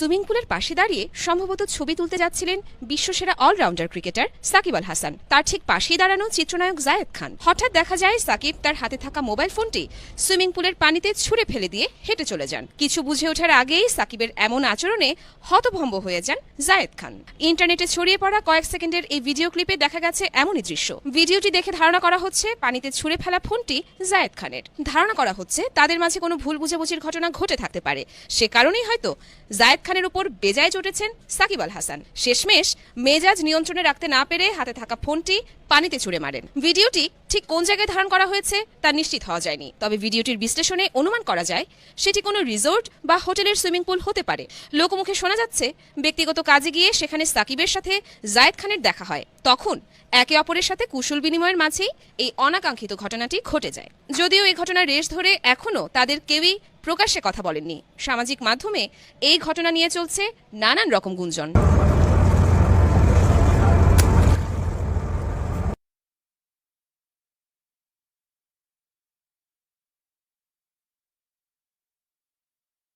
Swimming পুলের পাশে দাঁড়িয়ে সম্ভবত ছবি তুলতে যাচ্ছিলেন বিশ্বসেরা অলরাউন্ডার ক্রিকেটার সাকিব আল হাসান। তার ঠিক পাশেই দাঁড়ানো চিত্রনায়ক জায়েদ খান। হঠাৎ দেখা যায় সাকিব তার হাতে থাকা মোবাইল ফোনটি সুইমিং পুলের পানিতে ছুঁড়ে ফেলে দিয়ে হেঁটে চলে যান। কিছু বুঝে ওঠার আগেই সাকিবের এমন আচরণে হতভম্ব হয়ে যান জায়েদ খান। ইন্টারনেটে ছড়িয়ে পড়া কয়েক সেকেন্ডের এই ভিডিও ক্লিপে দেখা গেছে এমনই দৃশ্য। ভিডিওটি দেখে ধারণা করা হচ্ছে পানিতে ছুঁড়ে ফেলা ফোনটি জায়েদ খানের। ধারণা করা হচ্ছে তাদের মাঝে কোনো ভুল বুঝাবুঝির ঘটনা ঘটে থাকতে পারে, সে কারণেই হয়তো জায়েদ খানের উপর বেজায় চটেছেন সাকিব আল হাসান। শেষমেশ মেজাজ নিয়ন্ত্রণে রাখতে না পেরে হাতে থাকা ফোনটি পানিতে ছুঁড়ে মারেন। ভিডিওটি ঠিক কোন জায়গায় ধারণ করা হয়েছে তা নিশ্চিত হওয়া যায়নি, তবে ভিডিওটির বিশ্লেষণে অনুমান করা যায় সেটি কোনো রিসোর্ট বা হোটেলের সুইমিং পুল হতে পারে। লোকমুখে শোনা যাচ্ছে ব্যক্তিগত কাজে গিয়ে সেখানে সাকিবের সাথে জায়েদ খানের দেখা হয়, তখন একে অপরের সাথে কুশল বিনিময়ের মাঝেই এই অনাকাঙ্ক্ষিত ঘটনাটি ঘটে যায়। যদিও এই ঘটনার রেশ ধরে এখনও তাদের কেউই প্রকাশ্যে কথা বলেননি। সামাজিক মাধ্যমে এই ঘটনা নিয়ে চলছে নানান রকম গুঞ্জন।